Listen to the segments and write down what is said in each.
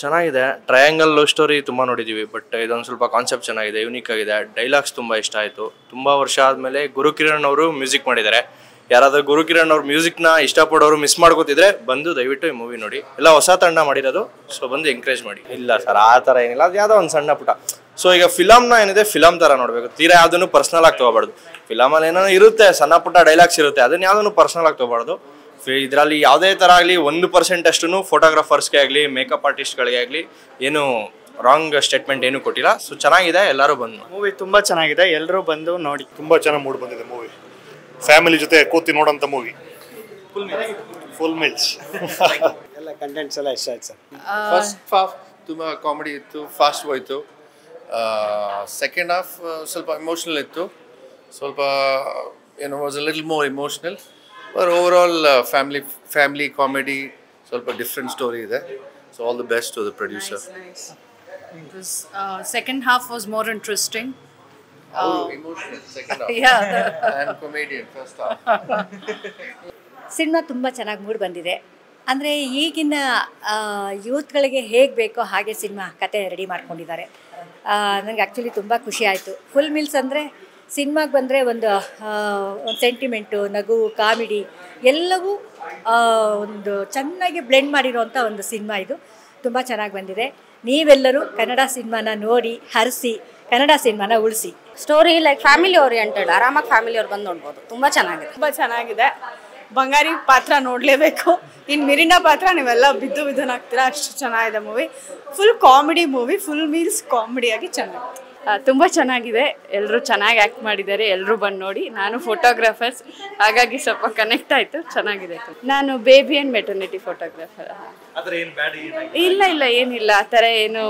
ಚೆನ್ನಾಗಿದೆ. Triangle love story ತುಂಬ ನೋಡಿದ್ದೀವಿ, ಬಟ್ ಇದೊಂದು ಸ್ವಲ್ಪ ಕಾನ್ಸೆಪ್ಟ್ ಚೆನ್ನಾಗಿದೆ, ಯೂನಿಕ್ ಆಗಿದೆ. ಡೈಲಾಗ್ಸ್ ತುಂಬ ಇಷ್ಟ ಆಯಿತು. ತುಂಬ ವರ್ಷ ಆದಮೇಲೆ ಗುರುಕಿರಣ್ ಅವರು ಮ್ಯೂಸಿಕ್ ಮಾಡಿದ್ದಾರೆ. ಯಾರಾದರೂ ಗುರುಕಿರಣ್ ಅವ್ರ ಮ್ಯೂಸಿಕ್ನ ಇಷ್ಟಪಡೋರು ಮಿಸ್ ಮಾಡ್ಕೋತಿದ್ರೆ ಬಂದು ದಯವಿಟ್ಟು ಈ ಮೂವಿ ನೋಡಿ. ಎಲ್ಲ ಹೊಸ ತಂಡ ಮಾಡಿರೋದು, ಸೊ ಬಂದು ಎಂಕರೇಜ್ ಮಾಡಿ. ಇಲ್ಲ ಸರ್, ಆ ಥರ ಏನಿಲ್ಲ, ಅದು ಯಾವುದೋ ಒಂದು ಸಣ್ಣ ಪುಟ್ಟ. ಸೊ ಈಗ ಫಿಲಮ್ನ ಏನಿದೆ ಫಿಲಮ್ ಥರ ನೋಡಬೇಕು, ತೀರಾ ಯಾವುದನ್ನು ಪರ್ಸ್ನಲ್ ಆಗಿ ತೊಗೋಬಾರ್ದು. ಫಿಲಮಲ್ಲಿ ಏನೋ ಇರುತ್ತೆ, ಸಣ್ಣ ಪುಟ್ಟ ಡೈಲಾಗ್ಸ್ ಇರುತ್ತೆ, ಅದನ್ನು ಯಾವುದನ್ನು ಪರ್ಸ್ನಲ್ ಆಗಿ ತೊಗೋಬಾರ್ದು. ಇದರಲ್ಲಿ ಯಾವುದೇ ಥರ ಆಗಲಿ 1% ಅಷ್ಟು ಫೋಟೋಗ್ರಾಫರ್ಸ್ಗೆ ಆಗಲಿ ಮೇಕಪ್ ಆರ್ಟಿಸ್ಟ್ಗಳಿಗೆ ಆಗಲಿ ಏನು ರಾಂಗ್ ಸ್ಟೇಟ್ಮೆಂಟ್ ಏನು ಕೊಟ್ಟಿಲ್ಲ. ಸೊ ಚೆನ್ನಾಗಿದೆ, ಎಲ್ಲರೂ ಬಂದು. ಮೂವಿ ತುಂಬ ಚೆನ್ನಾಗಿದೆ, ಎಲ್ಲರೂ ಬಂದು ನೋಡಿ. ತುಂಬ ಚೆನ್ನಾಗಿ ಮೂಡ್ ಬಂದಿದೆ ಮೂವಿ. ಫ್ಯಾಮಿಲಿ ಜೊತೆ ಕೂತಿ ನೋಡೋಂಥ ಮೂವಿ. ಫುಲ್ ಮಿಲ್ಸ್ ಎಲ್ಲ ಕಂಟೆಂಟ್ಸ್ ಎಲ್ಲ ಇಷ್ಟ ಆಯ್ತು ಸರ್. ಫಸ್ಟ್ ಹಾಫ್ ತುಂಬ ಕಾಮಿಡಿ ಇತ್ತು, ಫಾಸ್ಟ್ ಹೋಯಿತು. ಸೆಕೆಂಡ್ ಹಾಫ್ ಸ್ವಲ್ಪ ಎಮೋಷ್ನಲ್ ಇತ್ತು, ಸ್ವಲ್ಪ ಏನೋ was a little more emotional. But overall family comedy, ಸ್ವಲ್ಪ ಡಿಫ್ರೆಂಟ್ ಸ್ಟೋರಿ ಇದೆ. So all the best to the producer. Second half was more interesting. Emotional second half. Yeah. And comedian first half. Cinema ತುಂಬ ಚೆನ್ನಾಗಿ ಮೂಡಿ ಬಂದಿದೆ. ಅಂದರೆ ಈಗಿನ ಯೂತ್ಗಳಿಗೆ ಹೇಗೆ ಬೇಕೋ ಹಾಗೆ ಸಿನಿಮಾ ಕತೆ ರೆಡಿ ಮಾಡ್ಕೊಂಡಿದ್ದಾರೆ. ನನಗೆ ಆ್ಯಕ್ಚುಲಿ ತುಂಬ ಖುಷಿ ಆಯಿತು. ಫುಲ್ ಮಿಲ್ಸ್ ಅಂದರೆ ಸಿನಿಮಾಗೆ ಬಂದರೆ ಒಂದು ಸೆಂಟಿಮೆಂಟು, ನಗು, ಕಾಮಿಡಿ ಎಲ್ಲವೂ ಒಂದು ಚೆನ್ನಾಗಿ ಬ್ಲೆಂಡ್ ಮಾಡಿರೋವಂಥ ಒಂದು ಸಿನಿಮಾ ಇದು. ತುಂಬ ಚೆನ್ನಾಗಿ ಬಂದಿದೆ. ನೀವೆಲ್ಲರೂ ಕನ್ನಡ ಸಿನಿಮಾನ ನೋಡಿ ಹರಿಸಿ, ಕನ್ನಡ ಸಿನಿಮಾನ ಉಳಿಸಿ. ಸ್ಟೋರಿ ಲೈಕ್ ಫ್ಯಾಮಿಲಿ ಓರಿಯೆಂಟೆಡ್, ಆರಾಮಾಗಿ ಫ್ಯಾಮಿಲಿ ಅವ್ರು ಬಂದು ನೋಡ್ಬೋದು. ತುಂಬ ಚೆನ್ನಾಗಿದೆ. ಬಂಗಾರಿ ಪಾತ್ರ ನೋಡಲೇಬೇಕು. ಇನ್ನು ಮಿರಿನಾ ಪಾತ್ರ ನೀವೆಲ್ಲ ಬಿದ್ದು ನಾಗ್ತೀರಾ, ಅಷ್ಟು ಚೆನ್ನಾಗಿದೆ movie. Full comedy movie, full meals ಕಾಮಿಡಿಯಾಗಿ ಚೆನ್ನಾಗಿದೆ. ತುಂಬ ಚೆನ್ನಾಗಿದೆ. ಎಲ್ಲರೂ ಚೆನ್ನಾಗಿ ಆ್ಯಕ್ಟ್ ಮಾಡಿದ್ದಾರೆ. ಎಲ್ಲರೂ ಬಂದು ನೋಡಿ. ನಾನು ಫೋಟೋಗ್ರಾಫರ್ಸ್, ಹಾಗಾಗಿ ಸ್ವಲ್ಪ ಕನೆಕ್ಟ್ ಆಯಿತು. ಚೆನ್ನಾಗಿದೆ. ನಾನು ಬೇಬಿ ಆ್ಯಂಡ್ ಮೆಟರ್ನಿಟಿ ಫೋಟೋಗ್ರಾಫರ್. ಇಲ್ಲ ಏನಿಲ್ಲ, ಆ ಥರ ಏನು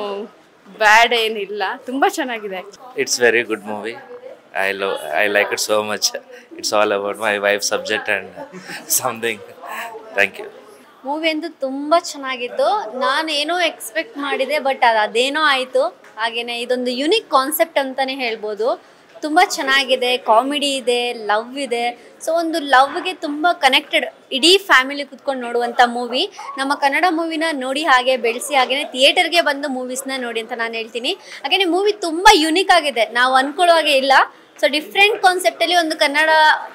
ಬ್ಯಾಡ್ ಏನಿಲ್ಲ. ತುಂಬ ಚೆನ್ನಾಗಿದೆ. It's very good movie. I like it so much. It's all about my wife's subject and something. Thank you. Movie ಅಂತೂ ತುಂಬ ಚೆನ್ನಾಗಿತ್ತು. ನಾನೇನೋ ಎಕ್ಸ್ಪೆಕ್ಟ್ ಮಾಡಿದೆ, ಬಟ್ ಅದೇನೋ ಆಯಿತು. ಹಾಗೆಯೇ ಇದೊಂದು ಯುನಿಕ್ ಕಾನ್ಸೆಪ್ಟ್ ಅಂತಲೇ ಹೇಳ್ಬೋದು. ತುಂಬ ಚೆನ್ನಾಗಿದೆ, ಕಾಮಿಡಿ ಇದೆ, ಲವ್ ಇದೆ. ಸೊ ಒಂದು ಲವ್ಗೆ ತುಂಬ ಕನೆಕ್ಟೆಡ್, ಇಡೀ ಫ್ಯಾಮಿಲಿ ಕುತ್ಕೊಂಡು ನೋಡುವಂಥ ಮೂವಿ. ನಮ್ಮ ಕನ್ನಡ ಮೂವಿನ ನೋಡಿ ಹಾಗೆ ಬೆಳೆಸಿ, ಹಾಗೆಯೇ ಥಿಯೇಟರ್ಗೆ ಬಂದು ಮೂವೀಸ್ನ ನೋಡಿ ಅಂತ ನಾನು ಹೇಳ್ತೀನಿ. ಹಾಗೆಯೇ ಮೂವಿ ತುಂಬ ಯುನಿಕ್ ಆಗಿದೆ, ನಾವು ಅಂದ್ಕೊಳ್ಳೋ ಹಾಗೆ ಇಲ್ಲ. ಸೊ ಡಿಫ್ರೆಂಟ್ ಕಾನ್ಸೆಪ್ಟಲ್ಲಿ ಒಂದು ಕನ್ನಡ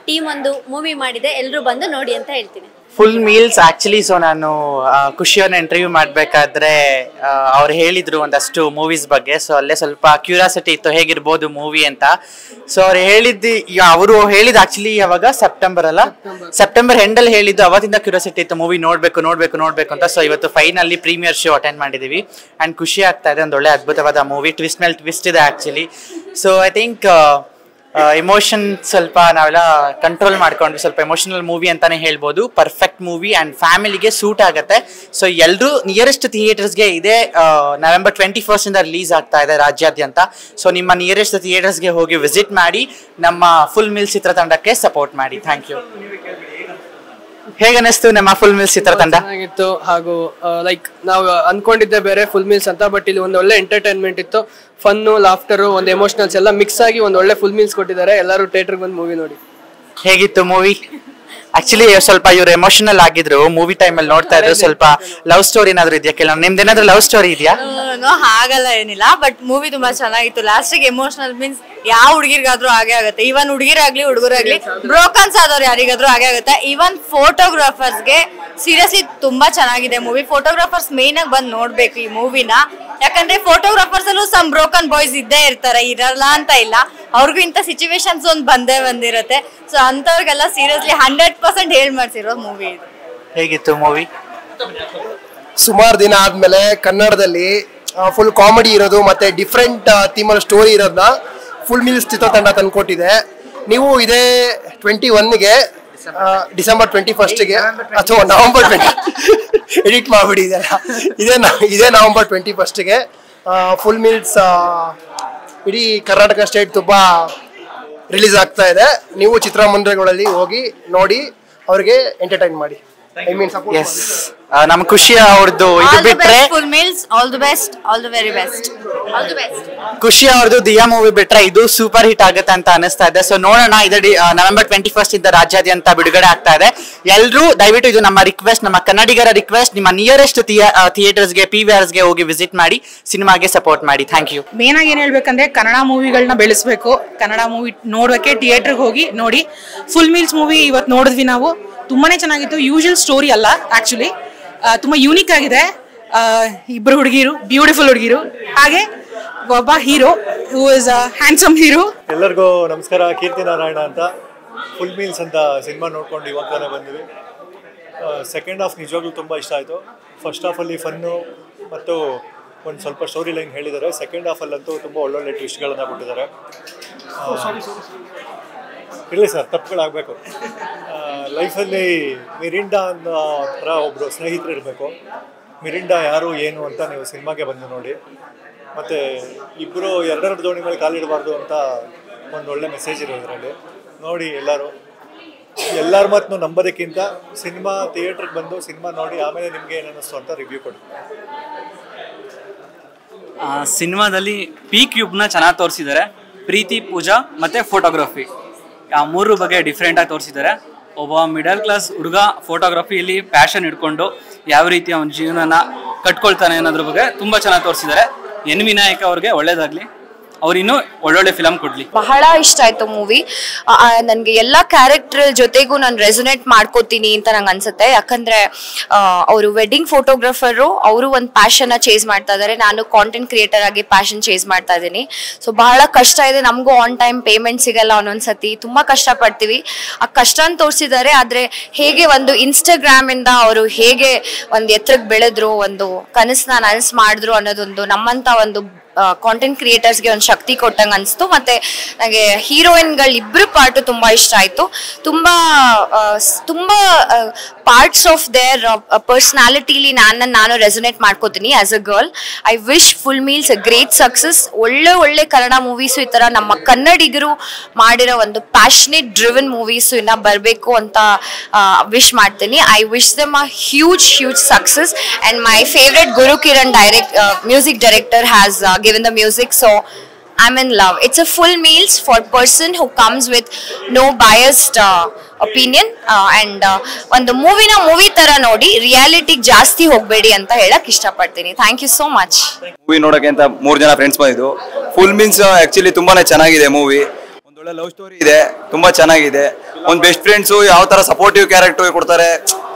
ಟೀಮ್ ಒಂದು ಮೂವಿ ಮಾಡಿದೆ. ಎಲ್ಲರೂ ಬಂದು ನೋಡಿ ಅಂತ ಹೇಳ್ತೀನಿ. Full meals actually. ಸೊ ನಾನು ಖುಷಿಯವ್ರನ್ನ ಇಂಟರ್ವ್ಯೂ ಮಾಡಬೇಕಾದ್ರೆ ಅವ್ರು ಹೇಳಿದರು ಒಂದಷ್ಟು ಮೂವೀಸ್ ಬಗ್ಗೆ. ಸೊ ಅಲ್ಲೇ ಸ್ವಲ್ಪ ಕ್ಯೂರಿಯಾಸಿಟಿ ಇತ್ತು ಹೇಗಿರ್ಬೋದು ಮೂವಿ ಅಂತ. ಸೊ ಅವ್ರು ಅವರು ಹೇಳಿದ್ದು ಆ್ಯಕ್ಚುಲಿ ಯಾವಾಗ ಸೆಪ್ಟೆಂಬರ್ ಎಂಡಲ್ಲಿ ಹೇಳಿದ್ದು. ಅವತ್ತಿಂದ ಕ್ಯೂರಿಯಾಸಿಟಿ ಇತ್ತು, ಮೂವಿ ನೋಡಬೇಕು ಅಂತ. ಸೊ ಇವತ್ತು ಫೈನಲಿ ಪ್ರೀಮಿಯರ್ ಶೋ ಅಟೆಂಡ್ ಮಾಡಿದ್ದೀವಿ ಆ್ಯಂಡ್ ಖುಷಿ ಆಗ್ತಾ ಇದೆ. ಒಂದು ಒಳ್ಳೆ ಅದ್ಭುತವಾದ ಮೂವಿ, ಟ್ವಿಸ್ಟ್ ಮೇಲೆ ಟ್ವಿಸ್ಟ್ ಇದೆ actually. So I think emotion ಸ್ವಲ್ಪ ನಾವೆಲ್ಲ ಕಂಟ್ರೋಲ್ ಮಾಡ್ಕೊಂಡು ಸ್ವಲ್ಪ ಎಮೋಷನಲ್ ಮೂವಿ ಅಂತಾನೆ ಹೇಳ್ಬೋದು. ಪರ್ಫೆಕ್ಟ್ ಮೂವಿ ಆ್ಯಂಡ್ ಫ್ಯಾಮಿಲಿಗೆ ಸೂಟ್ ಆಗುತ್ತೆ. ಸೊ ಎಲ್ಲರೂ ನಿಯರೆಸ್ಟ್ ಥಿಯೇಟರ್ಸ್ಗೆ ಇದೆ. November 21st ರಿಲೀಸ್ ಆಗ್ತಾ ಇದೆ ರಾಜ್ಯಾದ್ಯಂತ. ಸೊ ನಿಮ್ಮ ನಿಯರೆಸ್ಟ್ ಥಿಯೇಟರ್ಸ್ಗೆ ಹೋಗಿ ವಿಸಿಟ್ ಮಾಡಿ, ನಮ್ಮ ಫುಲ್ ಮಿಲ್ಸ್ ಚಿತ್ರತಂಡಕ್ಕೆ ಸಪೋರ್ಟ್ ಮಾಡಿ. Thank you. ಹೇಗೆ ಅನಿಸ್ತು ನಮ್ಮ ಫುಲ್ ಮಿಲ್ಸ್ ಚಿತ್ರತಂಡ? ಚೆನ್ನಾಗಿತ್ತು. ಹಾಗೂ ಲೈಕ್ ನಾವು ಅನ್ಕೊಂಡಿದ್ದೆ ಬೇರೆ ಫುಲ್ ಮಿಲ್ಸ್ ಅಂತ, ಬಟ್ ಇಲ್ಲಿ ಒಂದು ಒಳ್ಳೆ ಎಂಟರ್ಟೈನ್ಮೆಂಟ್ ಇತ್ತು. ಫನ್ನು, ಲಾಫ್ಟರು, ಒಂದು ಎಮೋಷನಲ್ಸ್ ಎಲ್ಲ ಮಿಕ್ಸ್ ಆಗಿ ಒಂದು ಒಳ್ಳೆ ಫುಲ್ ಮೀಲ್ಸ್ ಕೊಟ್ಟಿದ್ದಾರೆ. ಎಲ್ಲರೂ ಥಿಯೇಟರ್ಗೆ ಬಂದು ಮೂವಿ ನೋಡಿ. ಹೇಗಿತ್ತು ಮೂವಿ? ಆಕ್ಚುಲಿ ಸ್ವಲ್ಪ ಇವ್ರು ಎಮೋಷನಲ್ ಆಗಿದ್ರು ಮೂವಿ ಟೈಮಲ್ಲಿ ನೋಡ್ತಾ ಇದ್ರು. ಸ್ವಲ್ಪ ಲವ್ ಸ್ಟೋರಿ ಏನಾದ್ರು ಇದೆಯಾ ಕೇಳೋಣ. ನಿಮ್ದೇನಾದ್ರು ಲವ್ ಸ್ಟೋರಿ ಇದೆಯಾ? ಹಾಗಲ್ಲ ಏನಿಲ್ಲ, ಬಟ್ ಮೂವಿ ತುಂಬಾ ಚೆನ್ನಾಗಿತ್ತು. ಲಾಸ್ಟಿಗೆ ಎಮೋಷನಲ್ ಮೀನ್ಸ್ ಯಾವ ಹುಡುಗಿರ್ಗಾದ್ರೂ ಹಾಗೆ ಆಗುತ್ತೆ. ಈವನ್ ಹುಡುಗಿರಾಗ್ಲಿ ಹುಡುಗರಾಗ್ಲಿ, ಬ್ರೋಕನ್ಸ್ ಆದವ್ರು ಯಾರಿಗಾದ್ರೂ ಹಾಗೆ ಆಗುತ್ತೆ. ಈವನ್ ಫೋಟೋಗ್ರಾಫರ್ಸ್ಗೆ ಸೀರಿಯಸ್ಲಿ ತುಂಬಾ ಚೆನ್ನಾಗಿದೆ ಮೂವಿ. ಫೋಟೋಗ್ರಾಫರ್ಸ್ ಮೇನ್ ಆಗಿ ಬಂದು ನೋಡ್ಬೇಕು ಈ ಮೂವಿನ. ಯಾಕಂದ್ರೆ ಫೋಟೋಗ್ರಾಫರ್ಸ್ ಅಲ್ಲೂ ಸಮ್ ಬ್ರೋಕನ್ ಬಾಯ್ಸ್ ಇದ್ದೇ ಇರ್ತಾರೆ, ಇರಲ್ಲ ಅಂತ ಇಲ್ಲ. ಅವ್ರಿಗೂ ಇಂಥ ಸಿಚುವೇಶನ್ಸ್ ಒಂದು ಬಂದಿರುತ್ತೆ. ಸೊ ಅಂತವ್ರಿಗೆಲ್ಲ ಸೀರಿಯಸ್ಲಿ 100% ಹೇಳ್ ಮಾಡ್ಸಿರೋ ಮೂವಿ ಇದು. ಹೇಗಿತ್ತು ಮೂವಿ? ಸುಮಾರು ದಿನ ಆದ್ಮೇಲೆ ಕನ್ನಡದಲ್ಲಿ ಫುಲ್ ಕಾಮಿಡಿ ಇರೋದು ಮತ್ತೆ ಡಿಫ್ರೆಂಟ್ ಥೀಮಲ್ಲಿ ಸ್ಟೋರಿ ಇರೋದನ್ನ ಫುಲ್ ಮೀಲ್ಸ್ ಚಿತ್ರತಂಡ ತಂದ್ಕೊಟ್ಟಿದೆ. ನೀವು ಇದೇ 21ಗೆ ಡಿಸೆಂಬರ್ 21ಗೆ ಅಥವಾ ನವೆಂಬರ್ 20 ಎಡಿಟ್ ಮಾಡಿಬಿಡಿ ಇದೇ ನವೆಂಬರ್ 21ಗೆ ಫುಲ್ ಮೀಲ್ಸ್ ಇಡೀ ಕರ್ನಾಟಕ ಸ್ಟೇಟ್ ತುಂಬ ರಿಲೀಸ್ ಆಗ್ತಾ ಇದೆ. ನೀವು ಚಿತ್ರಮಂದಿರಗಳಲ್ಲಿ ಹೋಗಿ ನೋಡಿ, ಅವ್ರಿಗೆ ಎಂಟರ್ಟೈನ್ ಮಾಡಿ. ಐ ಮೀನ್ ಸಪೋರ್ಟ್ ಎಸ್ ನಮ್ ಖುಷಿ ಅವ್ರದ್ದು ಇದು ಬಿಟ್ರೆ full meals all the best, all the very best, all the best. ಖುಷಿ ಅವ್ರದ್ದು ದಿಯಾ ಮೂವಿ ಬಿಟ್ರೆ ಇದು ಸೂಪರ್ ಹಿಟ್ ಆಗುತ್ತೆ ಅಂತ ಅನಿಸ್ತಾ ಇದೆ. ಸೊ ನೋಡೋಣ, ಇದು ನವೆಂಬರ್ 21 ಇಂದ ರಾಜ್ಯಾದ್ಯಂತ ಬಿಡುಗಡೆ ಆಗ್ತಾ ಇದೆ. ಎಲ್ಲರೂ ದಯವಿಟ್ಟು, ಇದು ನಮ್ಮ ರಿಕ್ವೆಸ್ಟ್, ನಮ್ಮ ಕನ್ನಡಿಗರ ರಿಕ್ವೆಸ್ಟ್, ನಿಮ್ಮ ನಿಯರೆಸ್ಟ್ ಥಿಯೇಟರ್ಸ್ಗೆ PVRಸ್ಗೆ ಹೋಗಿ ವಿಸಿಟ್ ಮಾಡಿ ಸಿನಿಮಾಗೆ ಸಪೋರ್ಟ್ ಮಾಡಿ. Thank you. ಮೇನ್ ಆಗಿ ಏನ್ ಹೇಳ್ಬೇಕಂದ್ರೆ ಕನ್ನಡ ಮೂವಿಗಳನ್ನ ಬೆಳೆಸಬೇಕು. ಕನ್ನಡ ಮೂವಿ ನೋಡೋಕೆ ಥಿಯೇಟರ್ಗೆ ಹೋಗಿ ನೋಡಿ. ಫುಲ್ ಮೀಲ್ಸ್ ಮೂವಿ ಇವತ್ತು ನೋಡಿದ್ವಿ ನಾವು, ತುಂಬಾನೇ ಚೆನ್ನಾಗಿತ್ತು. ಯೂಶುವಲ್ ಸ್ಟೋರಿ ಅಲ್ಲ, ಆಕ್ಚುಲಿ ತುಂಬಾ ಯೂನಿಕ್ ಆಗಿದೆ. ಇಬ್ಬರು ಹುಡುಗಿರು, ಬ್ಯೂಟಿಫುಲ್ ಹುಡುಗಿರು, ಹಾಗೆ ಒಬ್ಬ hero who is a handsome hero. ಎಲ್ಲರಿಗೂ ನಮಸ್ಕಾರ. ಕೀರ್ತಿ ನಾರಾಯಣ ಅಂತ. ಫುಲ್ ಮೀಲ್ಸ್ ಅಂತ ಸಿನಿಮಾ ನೋಡ್ಕೊಂಡು ಇವಾಗ ತಾನೇ ಬಂದ್ವಿ. ಸೆಕೆಂಡ್ ಹಾಫ್ ನಿಜವಾಗ್ಲೂ ತುಂಬ ಇಷ್ಟ ಆಯಿತು. ಫಸ್ಟ್ ಹಾಫಲ್ಲಿ ಫನ್ನು ಮತ್ತು ಒಂದು ಸ್ವಲ್ಪ ಸ್ಟೋರಿ ಲೈನ್ ಹೇಳಿದ್ದಾರೆ. ಸೆಕೆಂಡ್ ಹಾಫಲ್ಲಂತೂ ತುಂಬ ಒಳ್ಳೊಳ್ಳೆ ಟ್ವಿಸ್ಟ್ಗಳನ್ನು ಕೊಟ್ಟಿದ್ದಾರೆ. ಇರಲಿ ಸರ್, ತಪ್ಪುಗಳಾಗಬೇಕು. ಲೈಫಲ್ಲಿ ಮಿರಿಂಡಾ ಅನ್ನೋ ಥರ ಒಬ್ಬರು ಸ್ನೇಹಿತರು ಇರಬೇಕು. ಮಿರಿಂಡಾ ಯಾರು ಏನು ಅಂತ ನೀವು ಸಿನಿಮಾಗೆ ಬಂದು ನೋಡಿ. ಮತ್ತು ಇಬ್ಬರು ಎರಡೆರಡು ದೋಣಿ ಮೇಲೆ ಕಾಲಿಡಬಾರ್ದು ಅಂತ ಒಂದು ಒಳ್ಳೆ ಮೆಸೇಜ್ ಇರೋ ಇದರಲ್ಲಿ ನೋಡಿ. ಎಲ್ಲರ ಮಾತನ್ನು ನಂಬೋದಕ್ಕಿಂತ ಸಿನಿಮಾ ಥಿಯೇಟ್ರಿಗೆ ಬಂದು ಸಿನಿಮಾ ನೋಡಿ ಆಮೇಲೆ ನಿಮಗೆ ಏನಿಸ್ತು ಅಂತ ರಿವ್ಯೂ ಕೊಡಿ. ಸಿನಿಮಾದಲ್ಲಿ P-Cube ಚೆನ್ನಾಗಿ ತೋರಿಸಿದ್ದಾರೆ. ಪ್ರೀತಿ, ಪೂಜಾ ಮತ್ತು ಫೋಟೋಗ್ರಫಿ, ಆ ಮೂರು ಬಗ್ಗೆ ಡಿಫ್ರೆಂಟಾಗಿ ತೋರಿಸಿದ್ದಾರೆ. ಒಬ್ಬ ಮಿಡಲ್ ಕ್ಲಾಸ್ ಹುಡುಗ ಫೋಟೋಗ್ರಫಿಯಲ್ಲಿ ಪ್ಯಾಷನ್ ಇಟ್ಕೊಂಡು ಯಾವ ರೀತಿ ಅವನ ಜೀವನನ ಕಟ್ಕೊಳ್ತಾನೆ ಅನ್ನೋದ್ರ ಬಗ್ಗೆ ತುಂಬ ಚೆನ್ನಾಗಿ ತೋರಿಸಿದ್ದಾರೆ. ಎನ್ ವಿನಾಯಕ ಅವ್ರಿಗೆ ಒಳ್ಳೇದಾಗಲಿ, ಅವ್ರು ಇನ್ನೂ ಒಳ್ಳೊಳ್ಳೆ ಫಿಲಮ್ ಕೊಡ್ಲಿ. ಬಹಳ ಇಷ್ಟ ಆಯ್ತು ಮೂವಿ. ನನಗೆ ಎಲ್ಲ ಕ್ಯಾರೆಕ್ಟರ್ ಜೊತೆಗೂ ನಾನು ರೆಸೊನೇಟ್ ಮಾಡ್ಕೋತೀನಿ ಅಂತ ನಂಗೆ ಅನ್ಸುತ್ತೆ. ಯಾಕಂದ್ರೆ ಅವರು ವೆಡ್ಡಿಂಗ್ ಫೋಟೋಗ್ರಾಫರು, ಅವರು ಒಂದು ಪ್ಯಾಷನ್ನ ಚೇಸ್ ಮಾಡ್ತಾ ಇದ್ದಾರೆ. ನಾನು ಕಾಂಟೆಂಟ್ ಕ್ರಿಯೇಟರ್ ಆಗಿ ಪ್ಯಾಷನ್ ಚೇಸ್ ಮಾಡ್ತಾ ಇದ್ದೀನಿ. ಸೊ ಬಹಳ ಕಷ್ಟ ಇದೆ, ನಮಗೂ ಆನ್ ಟೈಮ್ ಪೇಮೆಂಟ್ ಸಿಗಲ್ಲ ಒಂದೊಂದ್ಸತಿ, ತುಂಬ ಕಷ್ಟಪಡ್ತೀವಿ. ಆ ಕಷ್ಟನ ತೋರಿಸಿದ್ದಾರೆ. ಆದರೆ ಹೇಗೆ ಒಂದು ಇನ್ಸ್ಟಾಗ್ರಾಮ್ ಇಂದ ಅವರು ಹೇಗೆ ಒಂದು ಎತ್ತರಕ್ಕೆ ಬೆಳೆದ್ರು, ಒಂದು ಕನಸನ್ನ ನನಸು ಮಾಡಿದ್ರು ಅನ್ನೋದೊಂದು ನಮ್ಮಂತ ಒಂದು ಕಾಂಟೆಂಟ್ ಕ್ರಿಯೇಟರ್ಸ್ಗೆ ಒಂದು ಶಕ್ತಿ ಕೊಟ್ಟಂಗೆ ಅನಿಸ್ತು. ಮತ್ತು ನನಗೆ ಹೀರೋಯಿನ್ಗಳು ಇಬ್ಬರು ಪಾರ್ಟು ತುಂಬ ಇಷ್ಟ ಆಯಿತು. ತುಂಬ ಪಾರ್ಟ್ಸ್ ಆಫ್ ದೇರ್ ಪರ್ಸ್ನಾಲಿಟಿಲಿ ನಾನು ರೆಸೊನೇಟ್ ಮಾಡ್ಕೋತೀನಿ as a girl. I wish full meals a great success. ಒಳ್ಳೆ ಕನ್ನಡ ಮೂವೀಸು ಈ ಥರ ನಮ್ಮ ಕನ್ನಡಿಗರು ಮಾಡಿರೋ ಒಂದು ಪ್ಯಾಷನೇಟ್ ಡ್ರಿವನ್ ಮೂವೀಸು ಇನ್ನು ಬರಬೇಕು ಅಂತ ವಿಶ್ ಮಾಡ್ತೀನಿ. I wish them a huge success. And my favourite Guru Kiran music director has given the music, so I'm in love. It's a full meals for person who comes with no biased opinion and ಒಂದು movie ತರ ನೋಡಿ, ರಿಯಾಲಿಟಿಗೆ ಜಾಸ್ತಿ ಹೋಗಬೇಡಿ ಅಂತ ಹೇಳಕ್ ಇಷ್ಟಪಡ್ತೀನಿ. Thank you so much. Movie ನೋಡಕ್ಕೆ ಅಂತ 3 ಜನ ಫ್ರೆಂಡ್ಸ್ ಬಂದಿದ್ದು. ಫುಲ್ ಮೀಲ್ಸ್ ಆಕ್ಚುಲಿ ತುಂಬಾನೇ ಚೆನ್ನಾಗಿದೆ ಮೂವಿ. ಒಂದೊಳ್ಳೆ ಲವ್ ಸ್ಟೋರಿ ಇದೆ, ತುಂಬಾ ಚೆನ್ನಾಗಿದೆ. ಒಂದು ಬೆಸ್ಟ್ ಫ್ರೆಂಡ್ಸು ಯಾವ ತರ ಸಪೋರ್ಟಿವ್ ಕ್ಯಾರೆಕ್ಟರ್ ಕೊಡ್ತಾರೆ,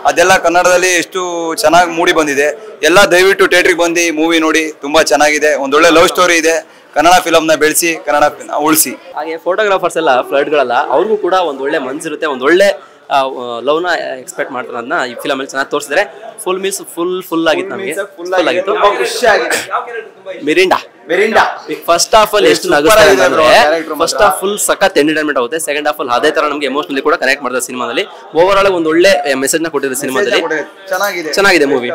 ಅದೆಲ್ಲ ಕನ್ನಡದಲ್ಲಿ ಎಷ್ಟು ಚೆನ್ನಾಗಿ ಮೂಡಿ ಬಂದಿದೆ. ಎಲ್ಲ ದಯವಿಟ್ಟು ಥಿಯೇಟ್ರಿಗೆ ಬಂದು ಮೂವಿ ನೋಡಿ, ತುಂಬಾ ಚೆನ್ನಾಗಿದೆ. ಒಂದೊಳ್ಳೆ ಲವ್ ಸ್ಟೋರಿ ಇದೆ. ಕನ್ನಡ ಫಿಲಮ್ನ ಬೆಳೆಸಿ, ಕನ್ನಡ ಉಳಿಸಿ. ಹಾಗೆ ಫೋಟೋಗ್ರಾಫರ್ಸ್ ಎಲ್ಲ ಫ್ಲಡ್ಗಳಲ್ಲ, ಅವ್ರಿಗೂ ಕೂಡ ಒಂದು ಒಳ್ಳೆ ಮನಸ್ಸಿರುತ್ತೆ, ಒಂದು ಒಳ್ಳೆ ಲವ್ನ ಎಕ್ಸ್ಪೆಕ್ಟ್ ಮಾಡ್ತಾರೆ. ಅದನ್ನ ಈ ಫಿಲಮಲ್ಲಿ ಚೆನ್ನಾಗಿ ತೋರಿಸಿದ್ದಾರೆ. ಫುಲ್ ಮೀಲ್ಸ್ ಫುಲ್ ಆಗಿತ್ತು, ನಮಗೆ ಫುಲ್ ಆಗಿತ್ತು. ಮಿರಿಂಡಾ ಫಸ್ಟ್ ಹಾಫ್ ಅಲ್ಲಿ ಎಷ್ಟು ನಗುತ್ತಾ ಇದೆ ಅಂದ್ರೆ, ಫಸ್ಟ್ ಹಾಫ್ ಫುಲ್ ಸಖತ್ ಎಂಟರ್ಟೈನ್ಮೆಂಟ್ ಆಗುತ್ತೆ. ಸೆಕೆಂಡ್ ಹಾಫ್ ಅಲ್ಲಿ ಅದೇ ತರ ನಮಗೆ ಎಮೋಷನಲಿ ಕೂಡ ಕನೆಕ್ಟ್ ಮಾಡಿದ ಸಿನಿಮಾದಲ್ಲಿ. ಓವರ್ ಆಲ್ ಒಂದು ಒಳ್ಳೆ ಮೆಸೇಜ್ ನ ಕೊಟ್ಟಿದೆ ಸಿನಿಮಾದಲ್ಲಿ. ಚೆನ್ನಾಗಿದೆ ಮೂವಿ.